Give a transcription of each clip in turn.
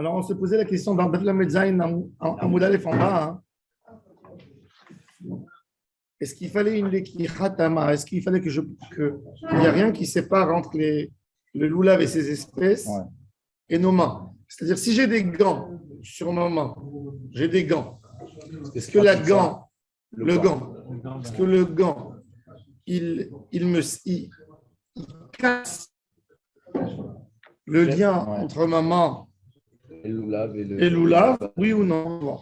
Alors, on se posait la question dans Daf Lamed Zayin, à Moudalef en bas. Est-ce qu'il fallait une Lekichat Tama? Est-ce qu'il fallait il n'y a rien qui sépare entre le loulav et ses espèces et nos mains? C'est-à-dire, si j'ai des gants sur ma main, j'ai des gants. Est-ce que le gant, il casse le lien entre ma main et l'oulav, oui ou non?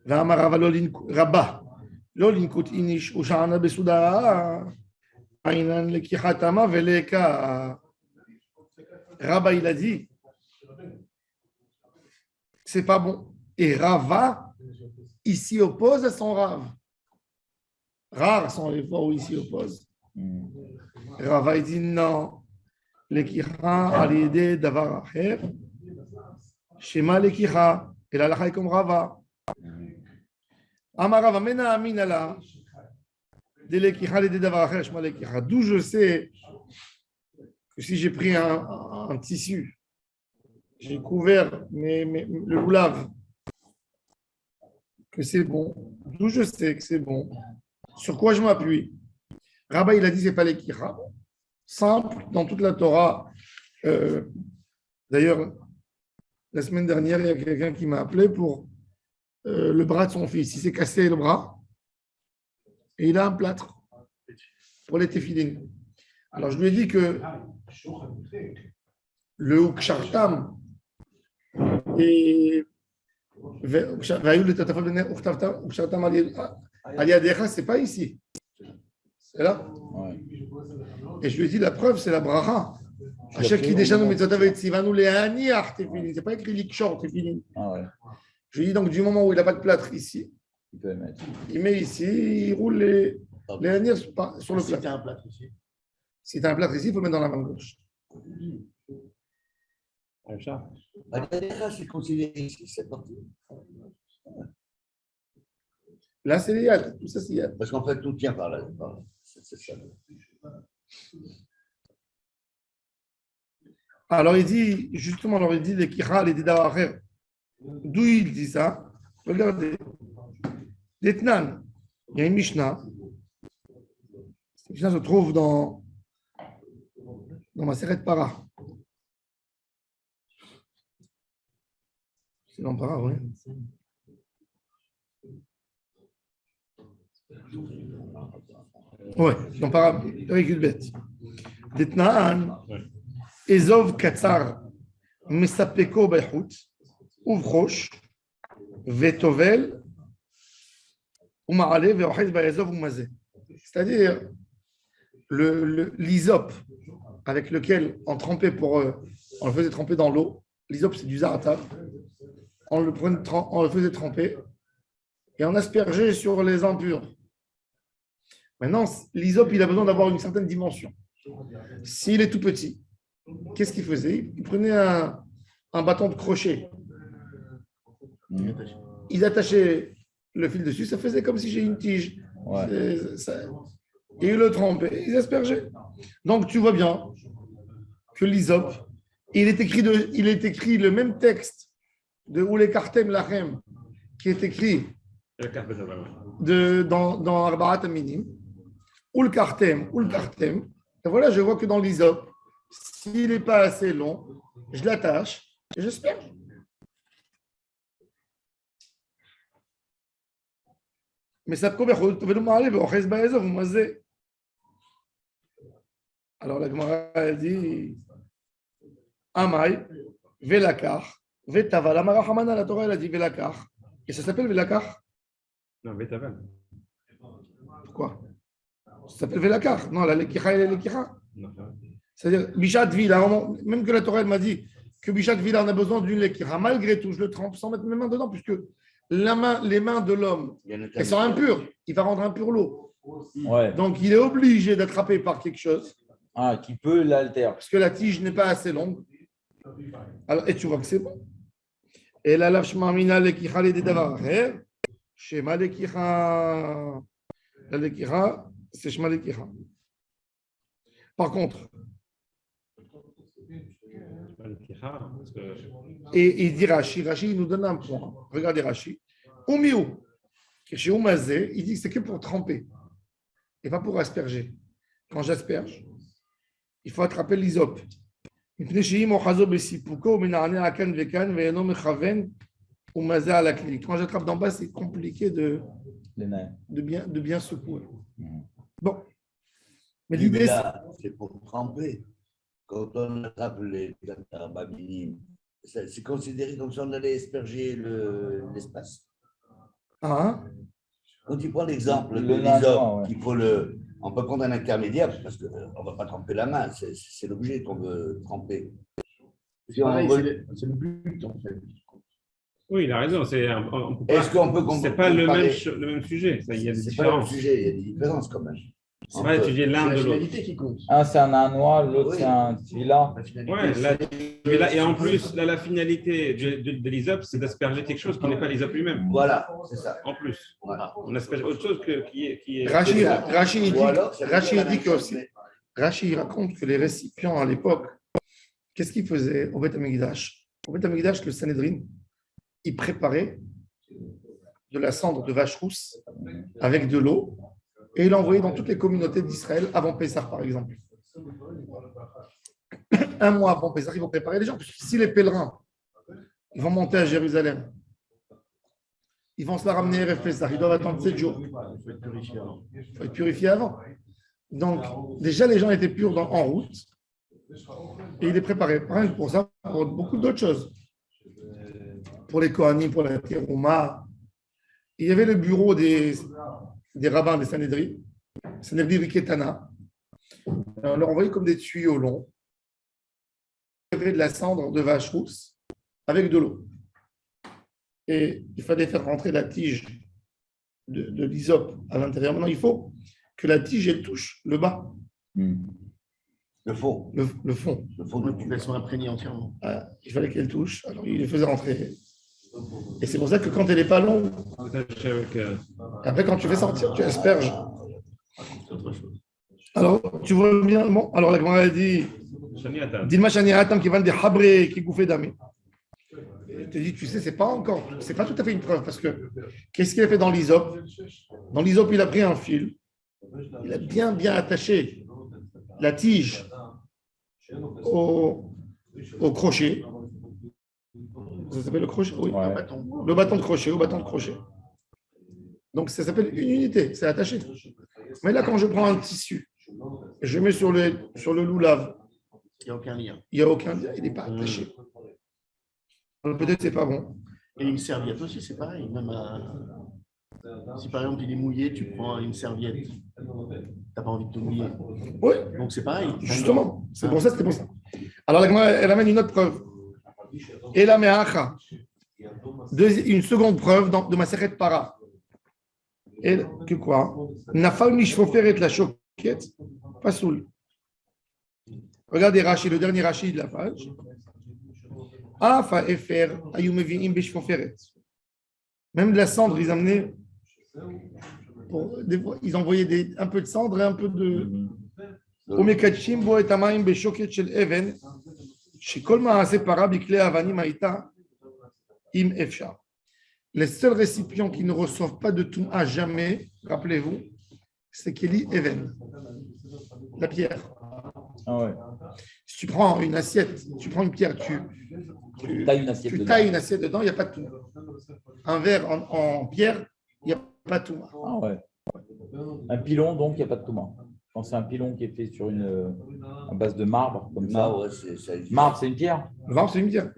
Rabba, il a dit, c'est pas bon. Et Rava, il s'y oppose à son Rav. Rares sont les fois où il s'y oppose. Rava, il dit non. Lekicha alidé davar acher. Shema lekicha. Et la lacha est comme Rava. Amarava mena aminala. De lekicha alidé davar acher. Shema lekicha. D'où je sais que si j'ai pris un tissu, j'ai couvert le loulav, que c'est bon. D'où je sais que c'est bon. Sur quoi je m'appuie? Rabba, il a dit, c'est pas l'ékira. Simple, dans toute la Torah. D'ailleurs, la semaine dernière, il y a quelqu'un qui m'a appelé pour le bras de son fils. Il s'est cassé le bras et il a un plâtre pour les téphilines. Alors, je lui ai dit que le ukshartam et c'est pas ici. C'est là. Et je lui ai dit, la preuve, c'est la bracha. C'est pas écrit l'ikshor, tefilin. Je lui ai dit, donc, du moment où il n'a pas de plâtre ici, il met ici, il roule les hanières sur le plâtre. Si tu as un plâtre ici, il faut le mettre dans la main gauche. C'est considéré ici, cette partie. Là, c'est l'iyad. Tout ça, c'est l'iyad. Parce qu'en fait, tout tient par là. C'est ça. Alors, il dit, justement, il dit les kicha, les didawacher. D'où il dit ça? Regardez. D'Etnan, il y a une Mishnah. Cette Mishnah se trouve dans ma Seret Para. C'est dans Para, oui. Oui, dans Para, avec une bête. D'Etnan, Ezov Katsar, Mesapeko Bayhout, Uvrosh, Vetovel, Umaale, Veohez Bayezov Umazé. C'est-à-dire l'hysope avec lequel on trempait on le faisait tremper dans l'eau. L'hysope, c'est du za'atar. On le faisait tremper et on aspergeait sur les impurs. Maintenant, l'hysope, il a besoin d'avoir une certaine dimension. S'il est tout petit, qu'est-ce qu'il faisait? Il prenait un bâton de crochet. Il attachait le fil dessus, ça faisait comme si j'ai une tige. Et il le trempait, ils aspergeaient. Donc, tu vois bien que l'hysope, il est écrit le même texte de Oule Kartem Lachem qui est écrit dans Arba'at Aminim. Oule Kartem. Et voilà, je vois que dans l'hysope, s'il n'est pas assez long, je l'attache et j'asperge. Mais ça peut alors la Gemara elle dit Amai, Velakar, Vetava. La Marahamana, la Torah elle a dit Velakar. Et ça s'appelle Velakar? Non, Vetavan. Pourquoi? Ça s'appelle Velakar. Non, la Lekicha et la Lekicha. C'est-à-dire, Bishat Vila, même que la Torah elle m'a dit que Bishat Vila, on a besoin d'une Lekicha. Malgré tout, je le trempe sans mettre mes mains dedans, puisque les mains de l'homme, elles sont impures. Il va rendre impure l'eau. Ouais. Donc, il est obligé d'attraper par quelque chose. Qui peut l'altérer. Parce que la tige n'est pas assez longue. Alors, et tu vois que c'est bon. Et la lafshma mina lekicha le dedavar acher, shema lekicha. La lekicha, c'est shema lekicha. Par contre, Parce que Et il dit Rashi, il nous donne un point. Regardez Rashi. Oumiou, chez Oumazé, il dit que c'est que pour tremper et pas pour asperger. Quand j'asperge, il faut attraper l'hysope. Quand j'attrape d'en bas, c'est compliqué de bien secouer. Bon. Mais Mais l'idée, là, c'est pour tremper. Quand on attrape les tabacs minimes, c'est considéré comme si on allait asperger l'espace. hein, Quand tu prends l'exemple de Le l'hysope, nageoire, ouais. on peut prendre un intermédiaire parce qu'on ne va pas tremper la main, c'est l'objet qu'on veut tremper. Si on Pareil, veut- c'est le but en fait. oui, il a raison. On peut pas- Est-ce qu'on peut c'est pas le comparer- même sujet. Il y a des C'est pas le même différences. sujet, il y a des différences quand même. On va étudier C'est l'un la de l'autre. finalité qui compte. Un, c'est un noir, l'autre, Oui. c'est un tefila. La finalité, Ouais, c'est- et en plus, là, la finalité de l'ISOP, c'est d'asperger quelque chose qui n'est pas l'ISOP lui-même. Voilà, c'est ça. En plus, Voilà. on asperge autre chose qui est. Rashi, il dit, Ou alors, ça veut Rashi, dire il la dit même que chose, aussi, mais- Rashi il raconte que les récipients à l'époque, qu'est-ce qu'ils faisaient au Beth Amikdash? Au Beth Amikdash, le Sanhedrin, il préparait de la cendre de vache rousse avec de l'eau et il l'envoyait dans toutes les communautés d'Israël avant Pessah, par exemple. Un mois avant Pessah, ils vont préparer les gens. Parce que si les pèlerins ils vont monter à Jérusalem, ils vont se la ramener à Pessah, ils doivent attendre 7 jours. Il faut être purifié avant. Il faut être purifié avant. Donc, déjà, les gens étaient purs en route et il les préparait. Rien que pour ça, pour beaucoup d'autres choses. Pour les Kohanim, pour la Terouma. Il y avait le bureau des rabbins des Sanhedrin, Sanhedrin Riketana. On leur envoyait comme des tuyaux longs. Il y avait de la cendre de vache rousse avec de l'eau. Et il fallait faire rentrer la tige de l'hysope à l'intérieur. Maintenant, il faut que la tige elle touche le bas, Le fond, le fond. le fond Pour du qu'elles soient imprégnées entièrement. Il fallait qu'elle touche. Alors, il les faisait rentrer. Et c'est pour ça que quand elle n'est pas longue, après, quand tu fais sortir, tu asperges. C'est autre chose. Alors, tu vois bien. Bon, alors la Gemara dit Dilma Shani Atam qui vend des habrés qui gouffaient d'amé. Il te dit, tu sais, c'est pas tout à fait une preuve parce que qu'est-ce qu'il a fait dans l'hysope? Dans l'hysope, il a pris un fil, il a bien attaché la tige au crochet. Ça s'appelle le crochet? Oui. Ouais. Le bâton de crochet, au bâton de crochet. Donc, ça s'appelle une unité, c'est attaché. Mais là, quand je prends un tissu et je mets sur le loulave, Il n'y a aucun lien. il n'y a aucun lien, il n'est pas attaché. Alors, peut-être que c'est pas bon. Et une serviette aussi, c'est pareil. Même si par exemple il est mouillé, tu prends une serviette. Tu n'as pas envie de te mouiller. Oui, Donc c'est pareil. justement, c'est pour ça, c'était pour ça. Alors, la Gemara, elle amène une autre preuve. Et la me'acha. Une seconde preuve de ma Masechet Para. Et que quoi? Nafal mishfoferet la choquette, pas soul. Regardez Rashi, le dernier Rashi de la page. Afa efer ayumeviim bishfoferet. Même de la cendre, ils amenaient. Ils envoyaient un peu de cendre et un peu de. Omekachim bo et amaim beshoket shel even. Shekol ma'aseh para bikle avanim haïta im efshar. Les seuls récipients qui ne reçoivent pas de Touma jamais, rappelez-vous, c'est Keli Even, la pierre. Ah ouais. Si tu prends une assiette, tu prends une pierre, tu Taille une assiette tu dedans. tailles une assiette dedans, il n'y a pas de Touma. Un verre en pierre, il n'y a pas de Touma. Ah ouais. Un pilon, donc, il n'y a pas de touma. Quand c'est un pilon qui est fait sur à base de marbre, comme ça. ouais, c'est Marbre, c'est une pierre. Le marbre, c'est une pierre.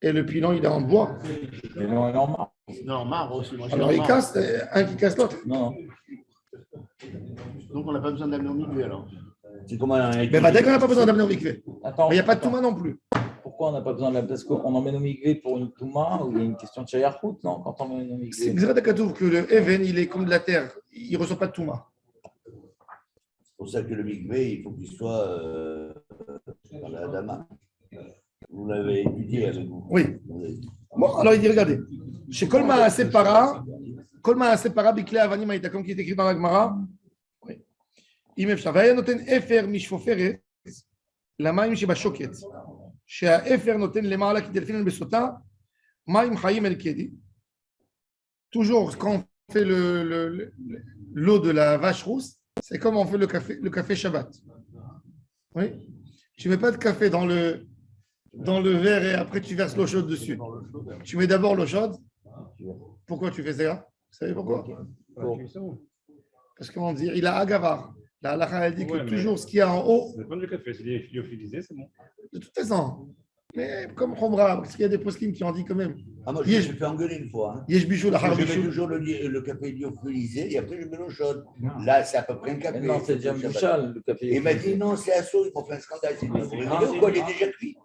Et le pilon, il est en bois. Et non, elle est en marbre. Non, en marbre aussi. Moi, j'ai Alors, en il marbre. casse, un qui casse l'autre. Non, non. Donc on n'a pas besoin d'amener au milieu alors. C'est comme un. Mais dès qu'on n'a pas besoin d'amener au mikvé. Attends. Mais il n'y a pas de attends. Touma non plus. Pourquoi on n'a pas besoin de la. Parce qu'on emmène au migré pour une touma ou il y a une question de chayarkout, non? Quand on emmène au C'est migré. Xerat que le Even, il est comme de la terre. Il ne reçoit pas de Touma. C'est pour ça que le mikvé, il faut qu'il soit dans la Dama. Vous l'avez étudié avec vous. Oui. Bon, alors il dit, regardez. Chez Kolma Separa, Bikle Avanim Aïta, comme qui est écrit dans la Gemara. Oui. Im Efshar. Vaya noten Efer Mishfoferet, la Maim Sheba Shoket. שהאפר נותן למעלה כדלפין בסוטה, מים חיים אל קדי. Toujours, quand on fait l'eau de la vache rousse, c'est comme on fait le café Shabbat. Oui. Tu ne mets pas de café dans le verre et après tu verses l'eau chaude dessus. Tu mets d'abord l'eau chaude. Pourquoi tu fais ça? Vous savez pourquoi? Parce qu'on dit, il a agavar. La halakha, elle dit que toujours ce qu'il y a en haut. Ça dépend du café. Si c'est lyophilisé, c'est bon. De toute façon. Mais comme Khomra, parce qu'il y a des poskim qui en disent quand même. Ah, moi, je me suis fait engueuler une fois. Hein. Yesh bichou, la Je mets bichou. toujours le café lyophilisé et après je mets l'eau chaude. Là, c'est à peu près un café. Non, c'est déjà Bouchal, le café. Et il m'a dit non, c'est assaut, ils m'ont fait un scandale. C'est quoi, il est déjà cuit.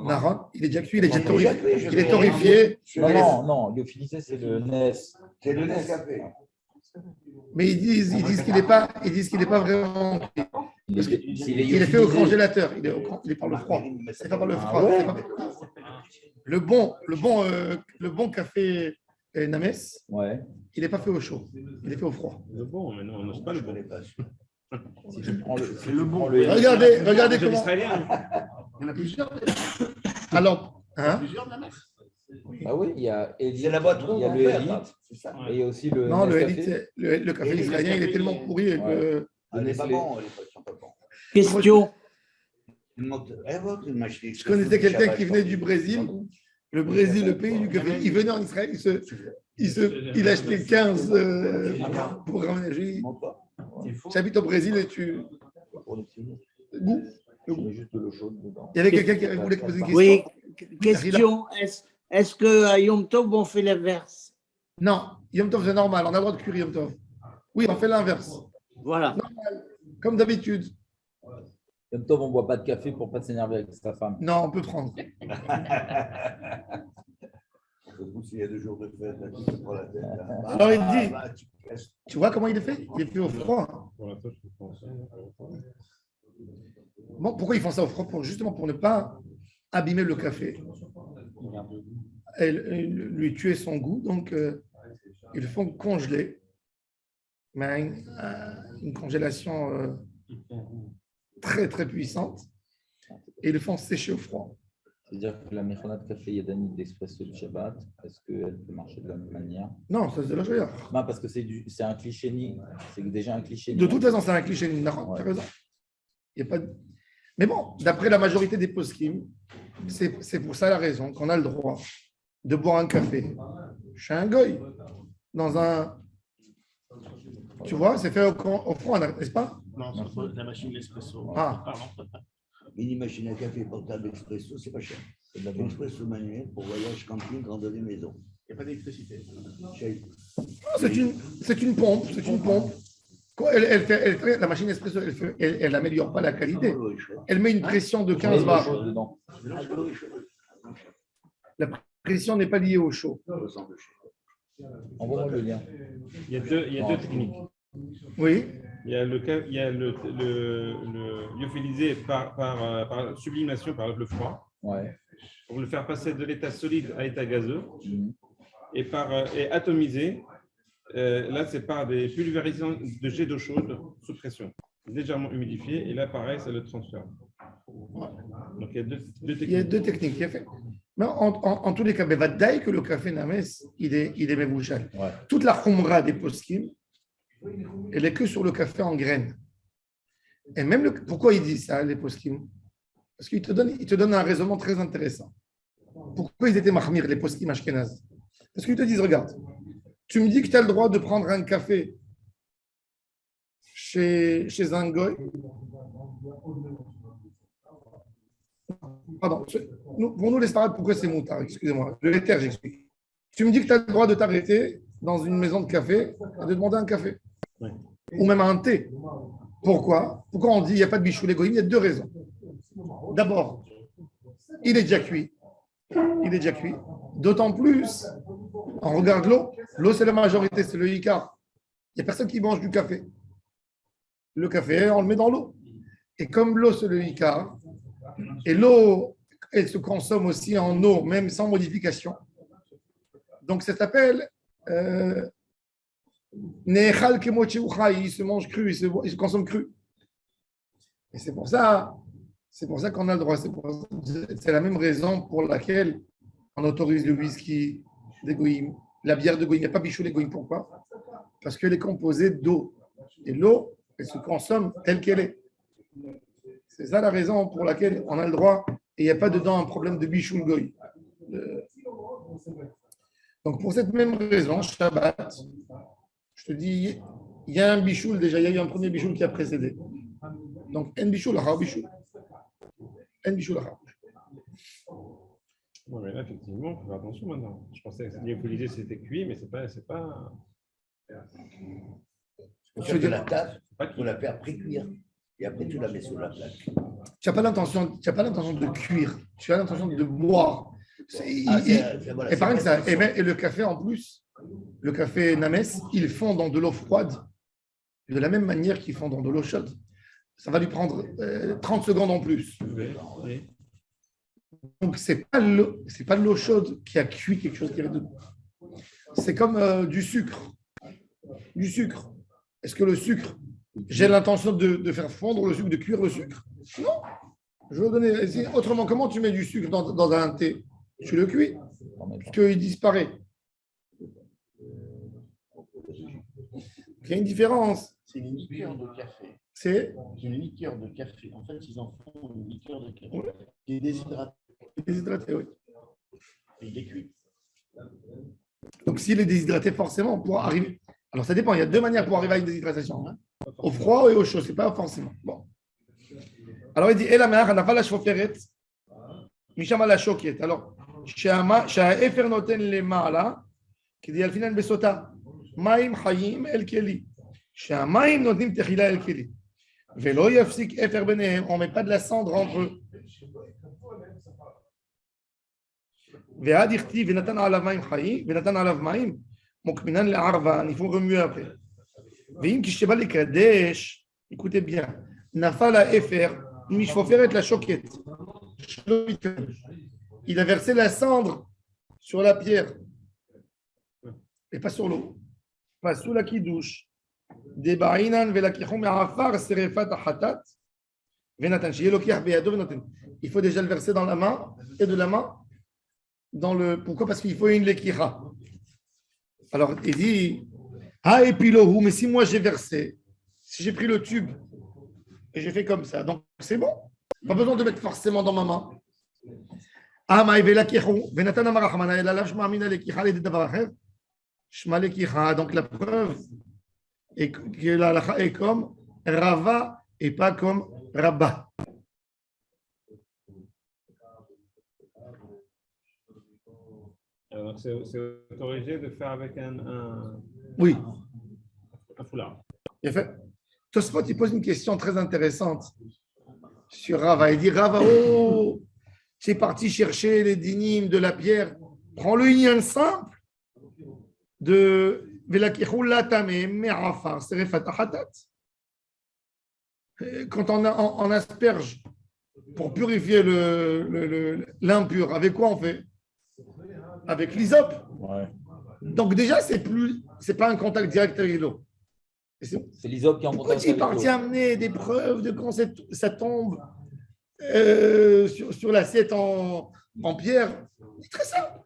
Naran, il est déjà cuit, il est déjà Déjà torréfié. cuit, je Il est vais- torréfié. Non, lyophilisé, c'est le NES. C'est le Nescafé. Mais ils disent qu'il n'est pas vraiment cuit. Parce qu'il est fait au lyophilisé. congélateur. Il est par le froid. C'est pas par le froid. ouais. c'est pas- Le bon café Names, Ouais. il n'est pas fait au chaud. Il est fait au froid. C'est bon, mais non, on n'ose pas le Je bon. connais pas. Si tu prends le, si le tu bon. prends le- Regardez C'est comment. l'israélien. Il y en a plusieurs. Alors, hein? Plusieurs de la messe. Ah oui, il y a Elite, C'est la boîte il y a ronde le en fer, Elite, là. C'est ça. et il y a aussi le Non, le Nescafé. Elite, le café Et le israélien, il est Nescafé, tellement pourri que. Ouais. Elle n'est pas Nestlé. bon, les poissons pas bons. Question. Je connaissais quelqu'un qui venait du Brésil. Le Brésil, le pays du café. Il venait en Israël, il achetait 15 pour ramener. J'habite au Brésil et tu. Goût. Tu mets juste de l'eau chaude dedans. Il y avait quelqu'un qui voulait poser une question. Oui, question. Est-ce qu'à Yom Tov, on fait l'inverse? Non, Yom Tov, c'est normal. On a le droit de cuire Yom Tov. Oui, on fait l'inverse. Voilà. Comme d'habitude. Comme toi, on ne boit pas de café pour ne pas s'énerver avec sa femme. Non, on peut prendre. S'il y a 2 jours de fête, là, tu te prends la tête. Là. Alors, il dit- Tu te casses. Tu vois comment il est fait? Il est fait au froid. Pour l'instant, je pense. Bon, pourquoi ils font ça au froid? Justement pour ne pas abîmer le café et lui tuer son goût. Donc, ils le font congeler. Mais une congélation très, très puissante. Et ils le font sécher au froid. C'est-à-dire que la méchana de café Yadanit d'expresso du Shabbat, est-ce qu'elle peut marcher de la même manière? Non, ça c'est la joie. Non, parce que c'est un cliché ni. C'est déjà un cliché. De toute façon, c'est un cliché. Tu as raison. Il y a pas de- Mais bon, d'après la majorité des poskim, c'est pour ça la raison qu'on a le droit de boire un café chez un goy, dans un. Tu vois, c'est fait au froid, n'est-ce pas? Non, c'est la machine d'espresso. Ah. Pardon. Mini machine à café portable expresso, c'est pas cher. C'est de la expresso manuel pour voyage, camping, randonnée, maison. Il n'y a pas d'électricité. Chez- C'est une pompe, c'est une pompe. Quoi, la machine espresso, elle n'améliore pas la qualité. Elle met une pression de 15 bars. dedans. La pression n'est pas liée au chaud. Envoie-moi le lien. Il y a deux techniques. Oui, Il y a le lyophilisé par sublimation par le froid, Ouais. pour le faire passer de l'état solide à l'état gazeux, Mhm. et atomisé. Là, c'est par des pulvérisations de jets d'eau chaude sous pression, légèrement humidifié, et là, pareil, ça le transfère. Donc, il y a deux il y a techniques. deux techniques. Il y a fait. Mais en tous les cas, va dire que le café Names, il est mébouchal. Ouais. Toute la khumra des poskim, elle est que sur le café en graines. Et même pourquoi il dit ça, les poskim? Parce qu'il te donne un raisonnement très intéressant. Pourquoi ils étaient mahmir, les poskim ashkenaz? Parce qu'ils te disent, regarde, tu me dis que tu as le droit de prendre un café chez un goy. Pardon, pour nous les Sfarades, pourquoi c'est moutard? Excusez-moi, le l'éther, j'explique. Tu me dis que tu as le droit de t'arrêter dans une maison de café et de demander un café. Oui. Ou même un thé. Pourquoi? Pourquoi on dit qu'il n'y a pas de bichou l'égoïme? Il y a deux raisons. D'abord, il est déjà cuit. Il est déjà cuit. D'autant plus, on regarde l'eau. L'eau, c'est la majorité, c'est le Icar. Il n'y a personne qui mange du café. Le café, on le met dans l'eau. Et comme l'eau, c'est le Icar, et l'eau, elle se consomme aussi en eau, même sans modification. Donc, ça s'appelle Nechal Kemocheucha, il se mange cru, il se consomme cru. Et c'est pour ça C'est pour ça qu'on a le droit. C'est la même raison pour laquelle on autorise le whisky des goïms, la bière de goïm. Il n'y a pas bichou les goïms. Pourquoi? Parce qu'elle est composée d'eau. Et l'eau, elle se consomme telle qu'elle est. C'est ça la raison pour laquelle on a le droit. Et il n'y a pas dedans un problème de bichou le goïm. Donc pour cette même raison, Shabbat, je te dis, il y a un bichoul déjà, il y a eu un premier bichoul qui a précédé. Donc, un bichoul, un bichoul. Un bichoul, un. Oui, mais là, effectivement, il faut faire attention maintenant. Je pensais que l'idée c'était cuit, mais c'est pas. Tu fais de la table, tu la fais après cuire. Et après, tu la mets sur la plaque. Tu n'as pas l'intention de cuire, tu as l'intention de boire. Et pareil, et le café en plus, le café Names, ils font dans de l'eau froide, de la même manière qu'ils font dans de l'eau chaude. Ça va lui prendre 30 secondes en plus. Oui. Donc, ce n'est pas l'eau chaude qui a cuit quelque chose qui est dedans. C'est comme du sucre. Du sucre. Est-ce que le sucre, j'ai l'intention de faire fondre le sucre, de cuire le sucre? Non. Je veux donner. Autrement, comment tu mets du sucre dans un thé? Tu le cuis, parce qu'il disparaît. Il y a une différence. C'est une liqueur de café. C'est une liqueur de café. En fait, ils en font une liqueur de café qui est déshydratée. déshydraté, oui. Et il est cuit. Donc, s'il est déshydraté, forcément, on pourra arriver. Alors, ça dépend. Il y a deux manières pour arriver à une déshydratation. Hein. Au froid et au chaud. Ce n'est pas forcément. Bon. Alors, il dit Elamer, Hanafala Shoferet, Mishama la Shokiet. Alors, שהאפר נותן למעלה כדי אלפינן בסוטה. מים חיים אל כלי. שהמים נותנים תחילה אל כלי. ולא יפסיק אפר ביניהם, on ne met pas de la cendre entre eux. ועד הכתיב ונתן עליו מים חיים, ונתן עליו מים, מוקמינן לערבה, il faut remuer après. ואם כשבא לקדש, écoutez bien, נפל האפר, משפופרת לשוקת. Il a versé la cendre sur la pierre et pas sur l'eau. Pas sous la kidouche. Il faut déjà le verser dans la main et de la main dans le. Pourquoi? Parce qu'il faut une lekira. Alors il dit ah et puis mais si moi j'ai versé, si j'ai pris le tube et j'ai fait comme ça, donc c'est bon. Pas besoin de mettre forcément dans ma main. Donc la preuve est que la halakha est comme Rava et pas comme Rabba. Alors, c'est autorisé de faire avec un Oui. Un foulard. Il fait. Tosfot, il pose une question très intéressante sur Rava. Il dit Rava, oh, c'est parti chercher les dynimes de la pierre. Prends le lien simple de quand on asperge pour purifier l'impur, avec quoi on fait? Avec l'hysope. Ouais. Donc déjà, c'est pas un contact direct avec l'eau. C'est l'hysope qui est en contact Pourquoi tu es avec parti l'eau. amener des preuves de quand ça tombe sur l'assiette en pierre? C'est très simple.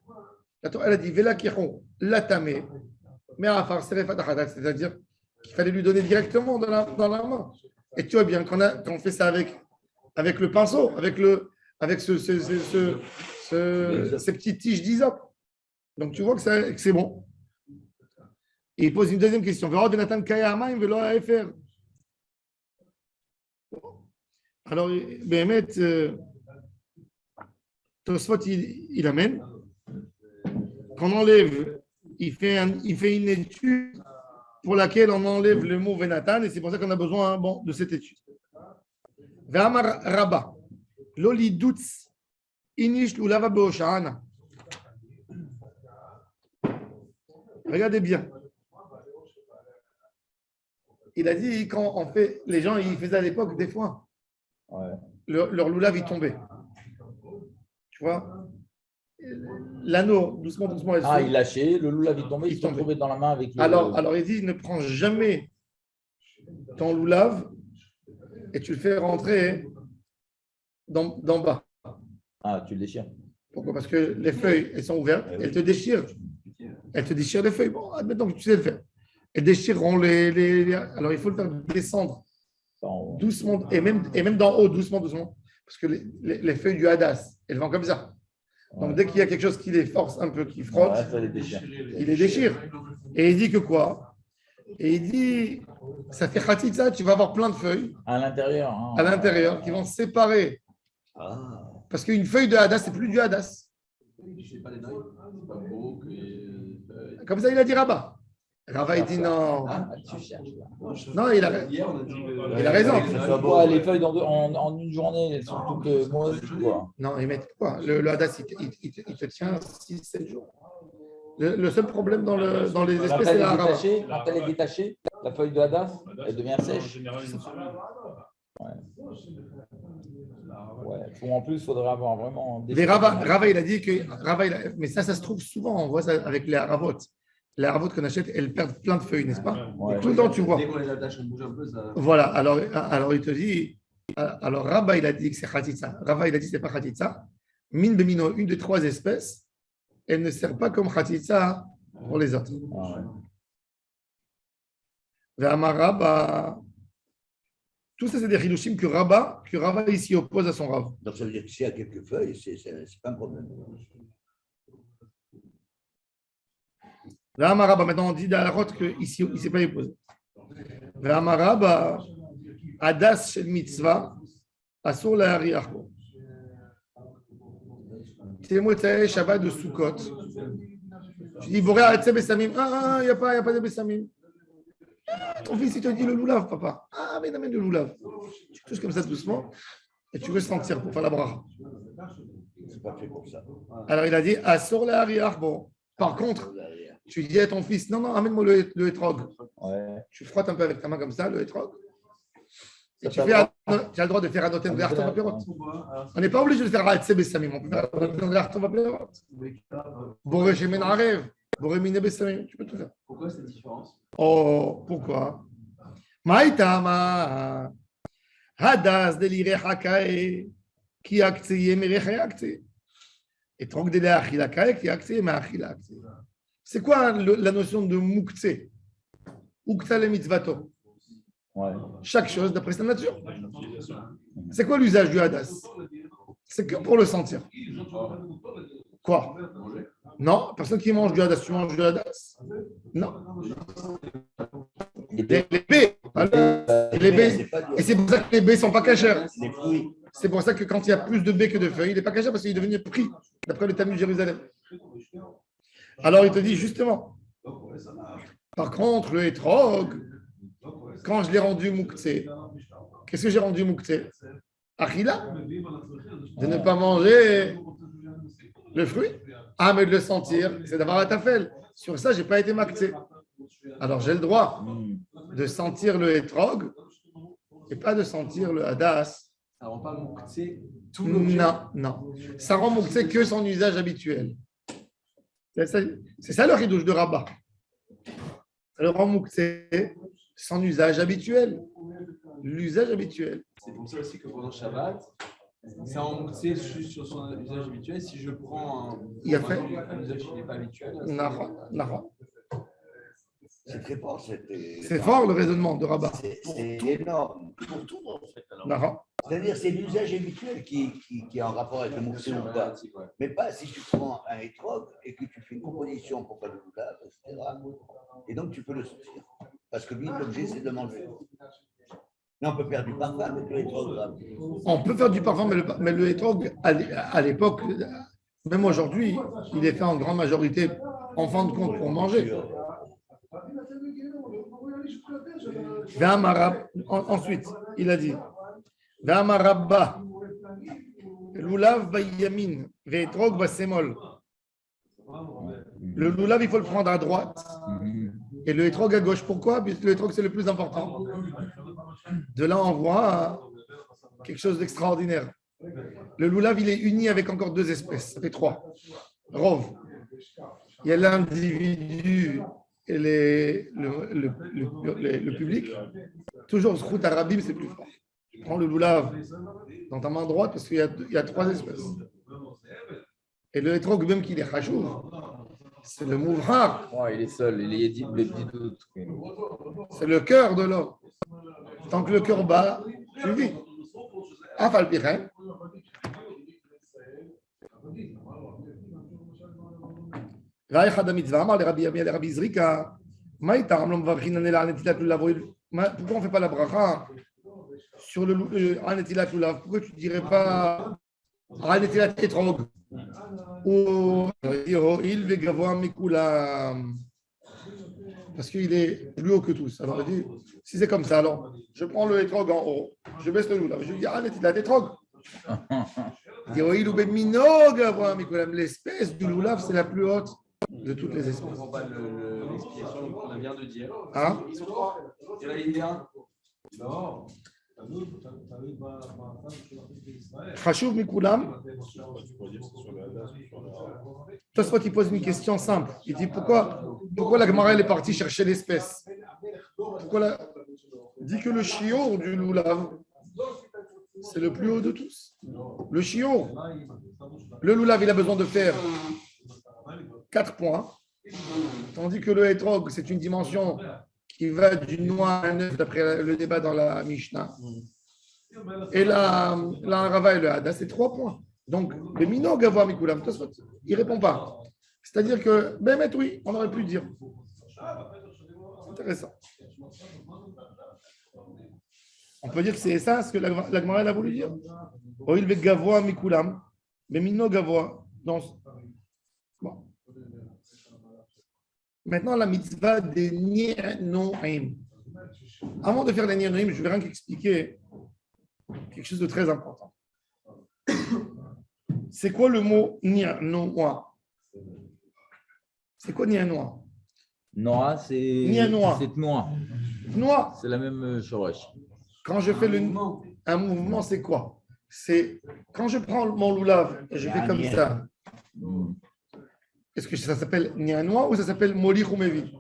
Elle a dit Vela Kiron, Latame, c'est-à-dire qu'il fallait lui donner directement dans la main. Et tu vois bien quand on fait ça avec le pinceau, avec ces petites tiges d'hysope. Donc tu vois que c'est bon. Et il pose une deuxième question. Alors, Béhémet, Tosfot, il amène qu'on enlève, il fait une étude pour laquelle on enlève le mot Venatan, et c'est pour ça qu'on a besoin de cette étude. Ve'amar Rabba, l'olidutz inish l'ulava be'oshana. Regardez bien. Il a dit, quand on fait, les gens, ils faisaient à l'époque des fois, Ouais. leur loulav, il tombait. Tu vois? L'anneau, doucement, doucement. Ah, il lâchait, le loulav il tombait, il se tombait. retrouvait dans la main avec le. Alors, il dit, ne prends jamais ton loulav et tu le fais rentrer d'en bas. Ah, tu le déchires. Pourquoi? Parce que les feuilles, elles sont ouvertes, elles te déchirent. Elles te déchirent les feuilles. Bon, admettons que tu sais le faire. Elles déchireront alors, il faut le faire descendre doucement, et même d'en haut, doucement. Parce que les feuilles du hadas, elles vont comme ça. Donc, dès qu'il y a quelque chose qui les force un peu, qui frotte, Ça les déchire. il les déchire. Et il dit que quoi? Et il dit, ça fait khatitza, tu vas avoir plein de feuilles À l'intérieur. Hein. à l'intérieur qui vont se séparer. Ah, Parce qu'une feuille de hadas, c'est plus du hadas. Comme ça, il a dit Rabat. Rabat, il dit non. Ah, tu cherches. Non, il a raison. Ouais, les feuilles en une journée, elles sont toutes moises. Quoi. Non, ils mettent quoi? Le hadas, il te tient 6-7 jours. Le seul problème dans les espèces, c'est la Rabat. Quand elle est détachée, la feuille de hadas, elle devient sèche. Ouais. En plus, il faudrait avoir vraiment des. Mais Rabat, il a dit que. Mais ça se trouve souvent. On voit ça avec les Haravot. Les Haravot qu'on achète, elles perdent plein de feuilles, n'est-ce pas? Ouais. Tout le temps, tu vois. Dès qu'on les attache, on bouge un peu, ça. Voilà. Alors, il te dit. Alors, Rabat, il a dit que c'est Khatitsa. Rabat, il a dit que ce n'est pas Khatitsa. Min Bemino, une des 3 espèces, elle ne sert pas comme Khatitsa pour les autres. Rabat. Tout ça, c'est des Hidushim que Rabat ici oppose à son Rav. donc ça veut dire que s'il y a quelques feuilles, c'est pas un problème. Rabat, maintenant on dit dans la route qu'ici, il ne s'est pas opposé. Rabat, Hadas Shel Mitzvah, Asur la Hariachbo. C'est Motsai Shabbat de Sukkot. Tu dis, Boré Atzé Bessamim. Il n'y a pas de Bessamim. Ton fils, il te dit le loulav, papa. Mais amène le loulav. Tu touches comme ça doucement et tu veux sentir pour faire la bracha. C'est pas fait pour ça. Alors il a dit, Asur la Hariachbo. Par contre, tu dis à ton fils, non, amène-moi le hétrog. Ouais. Tu frottes un peu avec ta main comme ça, le hétrog. Et tu Ça as le droit de faire un noten de l'Artov Aperot. On n'est pas obligé de faire Atzé Bessamim. On peut faire un noten de l'Artov Aperot. Boré Shemen Arev, Boré Mine Bessamim. Tu peux tout faire. Pourquoi cette différence? Oh, pourquoi? Maïtama Hadas Delire Hakae qui aktseye Merecha aktseye. Et tronc de l'Achilakae qui aktseye Meachilaktseye. C'est quoi la notion de Moukhtse? Ukta le mitzvato. Ouais. Chaque chose d'après sa nature. C'est quoi l'usage du hadas? C'est que pour le sentir. Quoi? Non, personne qui mange du hadas. Tu manges du hadas? Non. Les baies. Les baies. Et c'est pour ça que les baies ne sont pas cachères. Les fruits. C'est pour ça que quand il y a plus de baies que de feuilles, il n'est pas caché parce qu'il est devenu pris, d'après le Talmud de Jérusalem. Alors il te dit justement, par contre, le hétrog, quand je l'ai rendu mouktsé, qu'est-ce que j'ai rendu mouktsé? Achila, de ne pas manger le fruit. Mais de le sentir, c'est d'avoir un tafel. Sur ça, je n'ai pas été maktsé. Alors j'ai le droit de sentir le hétrog et pas de sentir le hadas. Ça rend pas mouktsé tout l'objet. Non. Ça rend mouktsé que son usage habituel. C'est ça le ridouche de Rabat. Ça le rend mouktsé son usage habituel. L'usage habituel. C'est pour ça aussi que pendant Shabbat, ça rend mouktsé juste sur son usage habituel. Si je prends un usage qui n'est pas habituel. Non. C'est très fort. C'est fort le raisonnement de Rabat. C'est énorme. Pour tout, en fait. Alors. Non. C'est-à-dire c'est l'usage habituel qui est en rapport avec le mouktsé ou pas. Mais pas si tu prends un hétrog et que tu fais une composition pour faire le loulav, etc. Et donc tu peux le sortir. Parce que lui, l'objet, c'est de le manger. Mais on peut faire du parfum avec le hétrog. On peut faire du parfum, mais le hétrog, à l'époque, même aujourd'hui, il est fait en grande majorité, en fin de compte, pour manger. Ensuite, il a dit Ve'amarabba Lulav bayamin ve'etrog basemol. Le lulav, il faut le prendre à droite et le hétrog à gauche. Pourquoi? Puisque le hétrog, c'est le plus important. De là, on voit quelque chose d'extraordinaire. Le lulav, il est uni avec encore 2 espèces. Ça fait 3. Rov. Il y a l'individu et le public. Toujours Zchut Arabim, c'est plus fort. Prends le loulav dans ta main droite parce qu'il y a 3 espèces. Et le hétrog, même qu'il est chachouv, c'est le mouvrar. Ouais, il est seul, il est dit le doute. C'est le cœur de l'homme. Tant que le cœur bat, tu vis. Afal pirem. Raïcha mitzvah, amar le Rabbi Zrika, pourquoi on ne fait pas la bracha sur le Anetilat Lulav? Pourquoi tu ne dirais pas Anetilat Etrog? Ou il ve gavoa mikulam? Parce qu'il est plus haut que tous. Alors, il dit, si c'est comme ça, alors je prends le Etrog en haut, je baisse le Lulav, je dis Anetilat Etrog. L'espèce du Lulav, c'est la plus haute de toutes les espèces. On ne comprend pas l'explication qu'on vient de dire. Hein? Ils sont 3. Il y en a une un. Non. Chashuv mikulam. Tosfot, il pose une question simple. Il dit pourquoi la Gemara est partie chercher l'espèce? Il dit que le shiur du Lulav, c'est le plus haut de tous. Le shiur. Le Lulav, il a besoin de faire 4 points, tandis que le hétrog, c'est une dimension qui va du noix à un œuf, d'après le débat dans la Mishnah. Et la Rava et le Hada, c'est 3 points. Donc, le Mino Gavoa Mikulam, il ne répond pas. C'est-à-dire que, ben, oui, on aurait pu dire. C'est intéressant. On peut dire que c'est ça ce que la Gemara a voulu dire. Oil Gavoa Mikulam, mais Mino Gavoa. Bon. Maintenant, la mitzvah des Nienoim. Avant de faire les Nienoim, je vais rien qu'expliquer quelque chose de très important. C'est quoi le mot Nienoa? C'est quoi Nienoa? Noa, c'est Nienoa. noix. Noa. C'est la même choroche. Quand je fais un mouvement, c'est quoi? C'est quand je prends mon loulav et je fais comme ça. Est-ce que ça s'appelle Nianoa ou ça s'appelle Molir Umevi?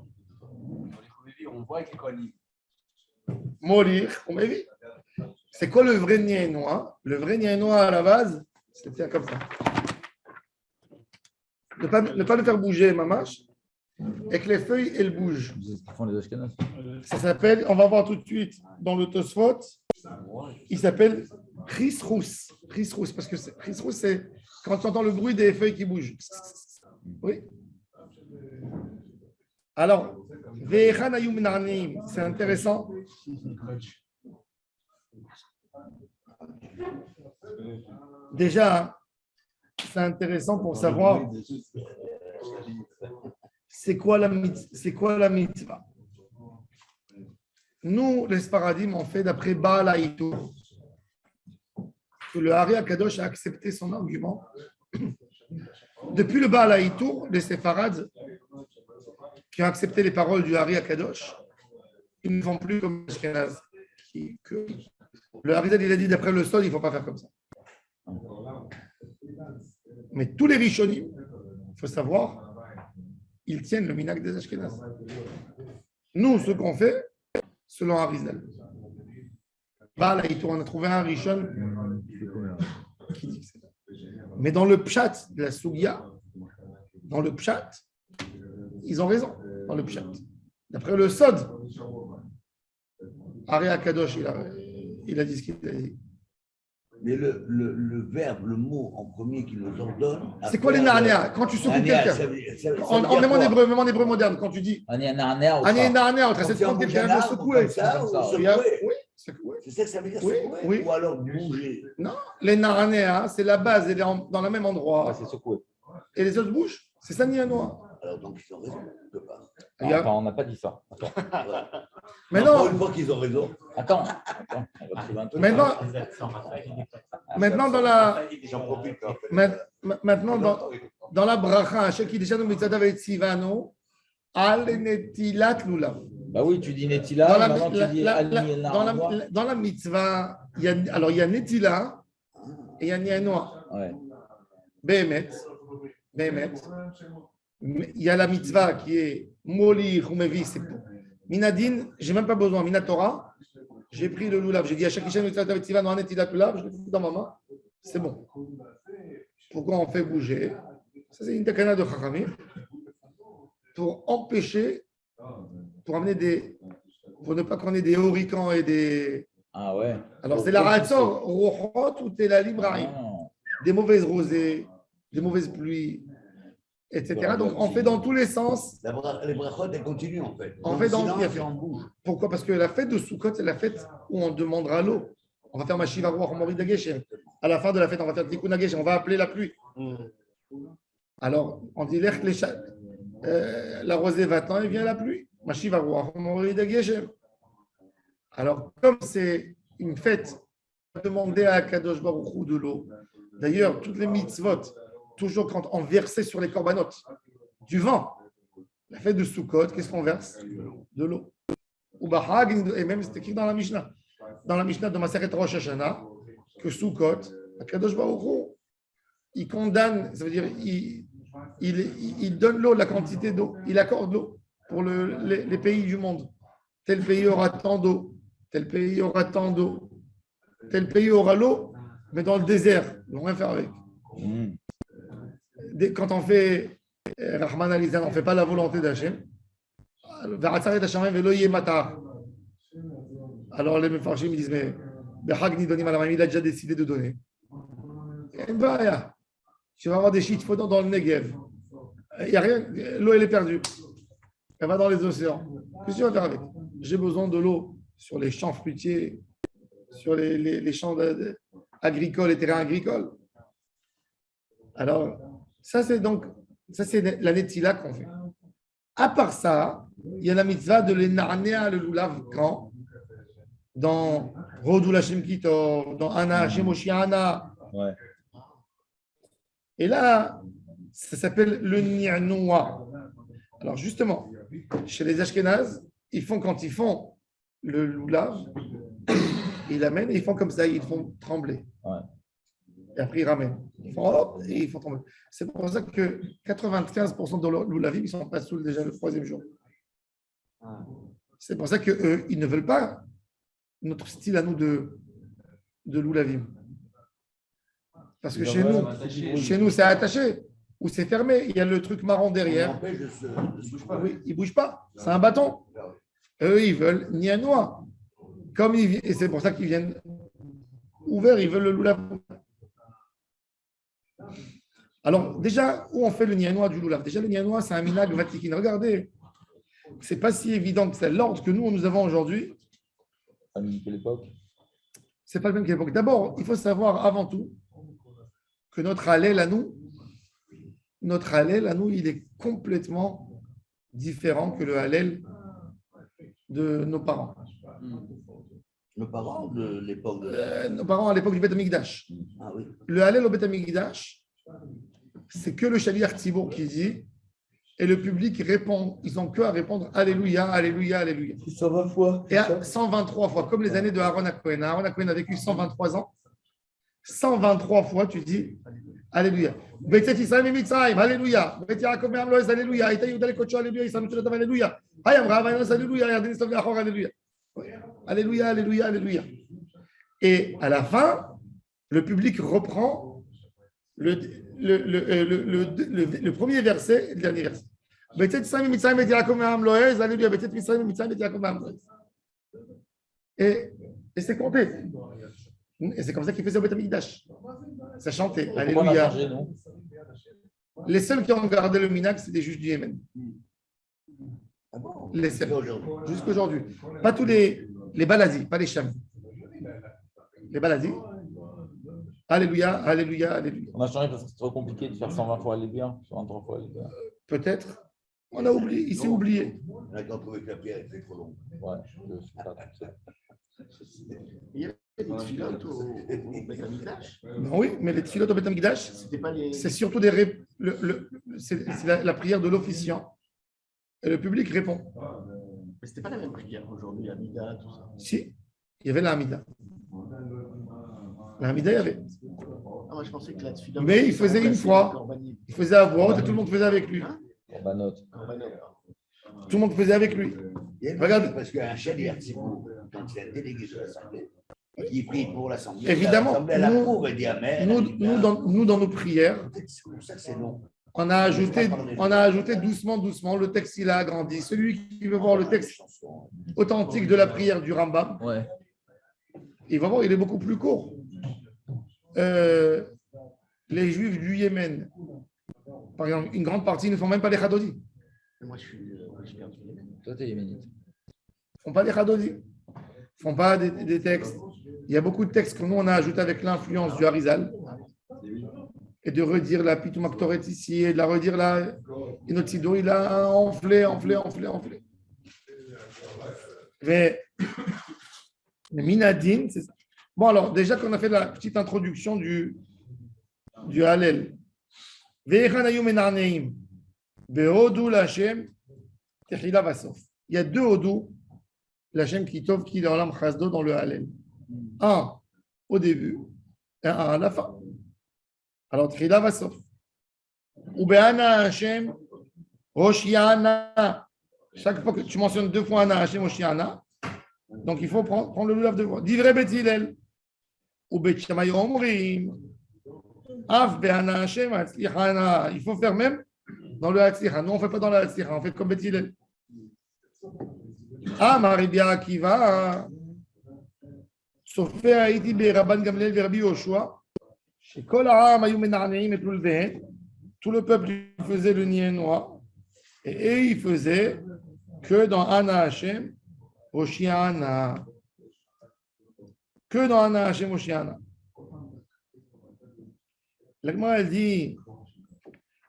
On voit avec les Kohanim. Molir Umevi. C'est quoi le vrai Nianoa? Le vrai Nianoa à la base, c'était comme ça. Ne pas le faire bouger, mamache, et que les feuilles, elles bougent. Ça s'appelle, on va voir tout de suite dans le Tosfot, il s'appelle Chisrous. Chisrous, parce que Chisrous, c'est quand tu entends le bruit des feuilles qui bougent. Oui. Alors, c'est intéressant. Déjà, c'est intéressant pour savoir c'est quoi la mitzvah. Nous, les Sparadim, on fait d'après Baal Haïtour. Le Hari Akadosh a accepté son argument. Depuis le Baal Haïtour, les Séfarades qui ont accepté les paroles du Hari Akadosh, ils ne font plus comme Ashkenaz. Le Harizal, il a dit d'après le sol, il ne faut pas faire comme ça. Mais tous les Rishonim, il faut savoir, ils tiennent le minhag des Ashkenaz. Nous, ce qu'on fait, selon Harizal. Baal Haïtour, on a trouvé un Rishon qui dit que c'est ça. Mais dans le pshat de la Sugia, dans le pshat, ils ont raison, dans le pshat. D'après le Sod, Ari Akadosh, il a dit ce qu'il a dit. Mais le verbe, le mot en premier qui nous ordonne. C'est quoi les narnia? Quand tu secoues quelqu'un, même en hébreu moderne, quand tu dis Ani narnia, on essaie de prendre quelqu'un de secouer. Oui, c'est ça que ça veut dire, secouer, ou alors bouger. Non, les narnia, c'est la base, elle est dans le même endroit. C'est secouer. Et les autres bougent, c'est ça Nianoa. Alors donc ils ont raison, de pas. Attends, on n'a pas dit ça. Attends. Mais non. Une fois qu'ils ont raison. Attends. On va trouver un truc. Maintenant dans la. Maintenant dans la bracha, Sheki déjà nous mitzadav et Sivano, al netilat lulav. Bah oui, tu dis netila, maintenant tu dis dans la mitzvah, il y a netila et il y a nianoa. Ouais. Behemet. Il y a la mitzvah qui est Moli, Rumevi, c'est Minadin, je n'ai même pas besoin. Minatora, j'ai pris le loulav, j'ai dit à chaque Ishem, je l'ai foutu dans ma main, c'est bon. Pourquoi on fait bouger? Ça, c'est une takana de Chachamim pour empêcher, pour ne pas qu'on ait des hurricans et des. Ah ouais. Alors, c'est la ratzor, rochot ou t'es la libraïm. Des mauvaises rosées, des mauvaises pluies, etc. Donc, on fait dans tous les sens. Les brachot, elles continuent en fait. On fait dans silence, et on bouge. Pourquoi? Parce que la fête de Sukkot, c'est la fête où on demandera l'eau. On va faire Mashiva Ruach Morid Geshem. À la fin de la fête, on va faire Tikkun Geshem. On va appeler la pluie. Alors, on dit la rosée va-t'en et vient la pluie. Mashiva Ruach Morid Geshem. Alors, comme c'est une fête, on va demander à Kadosh Baruch Hu de l'eau. D'ailleurs, toutes les mitzvot, toujours quand on versait sur les corbanotes du vent, la fête de Sukkot, qu'est-ce qu'on verse? De l'eau. Et même c'est écrit dans la Mishnah. Dans la Mishnah de Maseret Rosh Hashanah, que Sukkot, Kadosh Baruch Hu, il condamne, ça veut dire, il donne l'eau, la quantité d'eau, il accorde l'eau pour les pays du monde. Tel pays aura tant d'eau, tel pays aura tant d'eau, tel pays aura l'eau, mais dans le désert, ils ne vont rien faire avec. Quand on fait Rahman Alizan, on ne fait pas la volonté d'Hachem. Alors les Mefarshim disent, mais il a déjà décidé de donner. Tu vas avoir des shitfos dans le Negev. Il n'y a rien, l'eau elle est perdue. Elle va dans les océans. Qu'est-ce que tu vas faire avec? J'ai besoin de l'eau sur les champs fruitiers, sur les champs agricoles, les terrains agricoles. Alors, ça c'est la Netzila qu'on fait. À part ça, il y a la mitzvah de l'Enarnea, le Lulav, quand dans Rodou Lachem Kito, dans Ana Hashem Oshiana. Ouais. Et là, ça s'appelle le Nianoua. Alors justement, chez les Ashkénazes, quand ils font le Lulav, ils l'amènent et ils font comme ça, ils font trembler. Ouais. Et après, ils ramènent. Ils font hop et ils font trembler. C'est pour ça que 95% de l'Ulavim, ils ne sont pas sous déjà le troisième jour. C'est pour ça qu'eux, ils ne veulent pas notre style à nous de l'Ulavim. Parce que chez nous, c'est attaché ou c'est fermé. Il y a le truc marron derrière. Oui, il ne bouge pas. C'est un bâton. Eux, ils veulent ni un noix. Et c'est pour ça qu'ils viennent ouverts, ils veulent le loulav. Alors, déjà, où on fait le nianois du loulav? Déjà, le nianois, c'est un minag vatikin. Regardez, c'est pas si évident que c'est l'ordre que nous avons aujourd'hui. Pas le même qu'à l'époque. C'est pas le même qu'à l'époque. D'abord, il faut savoir avant tout que notre hallel à nous, il est complètement différent que le hallel de nos parents. Nos parents de l'époque nos parents à l'époque du Beth Amikdash. Ah oui. Le hallel au Beth Amikdash, c'est que le Shaliach Tzibour qui dit, et le public répond. Ils n'ont que à répondre Alléluia, Alléluia, Alléluia. 120 fois. Et 123 fois, comme les années de Aaron Cohen. Aaron Cohen a vécu 123 ans. 123 fois, tu dis Alléluia. Betzet Israël et Mitzrayim, Alléluia. Bet Yaakov et Amloès, Alléluia. Ita Yuda Lekocho, Alléluia. Isa Mitzvot, Alléluia. Hayam Rav, Alléluia. Yarden Istov Leachor, Alléluia. Alléluia, Alléluia, Alléluia. Et à la fin, le public reprend le premier verset et le dernier verset. Betzet Israël et Mitzrayim, Bet Yaakov et Amloès, Alléluia. Betzet Israël et Mitzrayim, Bet Yaakov et Amloès. Et c'est compté. Et c'est comme ça qu'il faisait au Beth Amikdash. Ça chantait. Alléluia. Les seuls qui ont gardé le minag, c'est des juges du Yémen. Les seuls. Jusqu'aujourd'hui. Pas tous les baladis, pas les chamis. Les baladis. Alléluia, Alléluia, Alléluia. On a changé parce que c'est trop compliqué de faire 120 fois Alléluia, 123 fois Alléluia. Peut-être. On a oublié. Il s'est oublié. On a trouvé que la pierre était trop longue. Ouais, je sais pas. Il y avait des tfilotes au Beth Amikdash. Oui, mais les tfilotes au Beth Amikdash, c'est surtout c'est la prière de l'officiant. Et le public répond. Mais ce n'était pas la même prière aujourd'hui, Amida, tout ça. Si, il y avait l'Amida. L'Amida, il y avait. Ah, moi, je pensais que la tfilote. Mais il faisait une fois. Il faisait à voix haute et tout le monde faisait avec lui. Corbanot. Tout le monde faisait avec lui. Regarde. Regarde. Parce qu'un chalier, Donc, c'est un délégué de l'Assemblée qui prie pour l'Assemblée. Évidemment, L'Assemblée, elle approuve, elle dit Amen. nous, dans nos prières, C'est pour ça que c'est long. on a ajouté doucement, le texte il a agrandi. Celui qui veut voir le texte authentique de la prière du Rambam, Ouais. il va voir, il est beaucoup plus court. Les Juifs du Yémen, par exemple, une grande partie ne font même pas les Chadodi. Moi, je suis perdu. Toi, t'es yéménite. Ils ne font pas les Chadodi. Ils ne font pas des textes. Il y a beaucoup de textes que nous, on a ajoutés avec l'influence du Harizal. Et de redire la Pitoum Aktoret ici, et de la redire là. Et notre Sido, il a enflé. Mais Minadine, c'est ça. Bon, alors, déjà qu'on a fait la petite introduction du Hallel. Il y a deux Hodou, l'Hachem qui tov qui dans l'âme chasdo dans le Hallel. Un au début et un à la fin. Alors, Tchila Vasof. Ou Be'ana Hachem, Roshiana. Chaque fois que tu mentionnes deux fois Ana Hachem, Roshiana, donc il faut prendre le lulav deux fois. Divrei Bet Hillel. Ou Bet Shammai Omrim. Af Be'ana Hachem, Hatzlichana. Il faut faire même dans le Hatzlicha. Nous, on ne fait pas dans le Hatzlicha, on fait comme Bet Hillel. Ah, Maribia Akiva. Sauf Haïti Rabban Gamliel Verbi Yoshua. Chez Kol Ha'am Ayou Menarneim et Plulvehen. Tout le peuple faisait le niennois. Et il faisait que dans Ana Hachem, Oshiana. Que dans Ana Hachem, Oshiana. L'Agma, elle dit,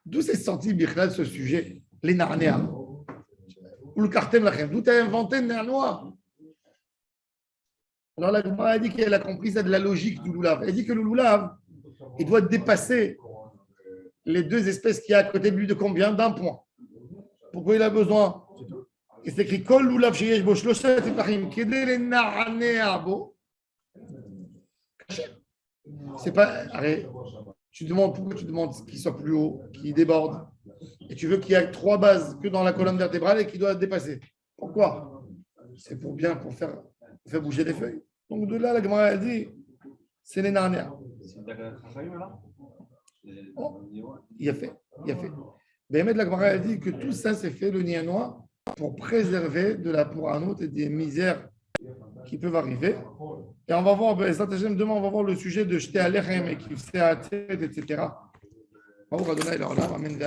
d'où s'est sorti Bichlal ce sujet, les Narnéas, ou le Kartem Lachem, d'où tu as inventé le Narnois? Alors l'Agma a dit qu'elle a compris ça de la logique du Loulav. Elle dit que le Loulav, il doit dépasser les deux espèces qu'il y a à côté de lui de combien? D'un point. Pourquoi il a besoin? Et c'est écrit Kol Loulav Sheyesh Bo Shloshet Tefachim Kedele Narnea Bo. C'est pas. Arrête. Pourquoi tu demandes qu'il soit plus haut, qu'il déborde, et tu veux qu'il y ait trois bases que dans la colonne vertébrale et qu'il doit dépasser. Pourquoi? C'est pour faire bouger les feuilles. Donc de là, la Gemara a dit, c'est les Narnéas. Oh, il a fait. Béhémet, la Gemara a dit que tout ça, c'est fait le niennois pour préserver de la pouranoute et des misères qui peuvent arriver. Et on va voir, demain, on va voir le sujet de jeter à l'Echem et qui fait à tête, etc. Amen.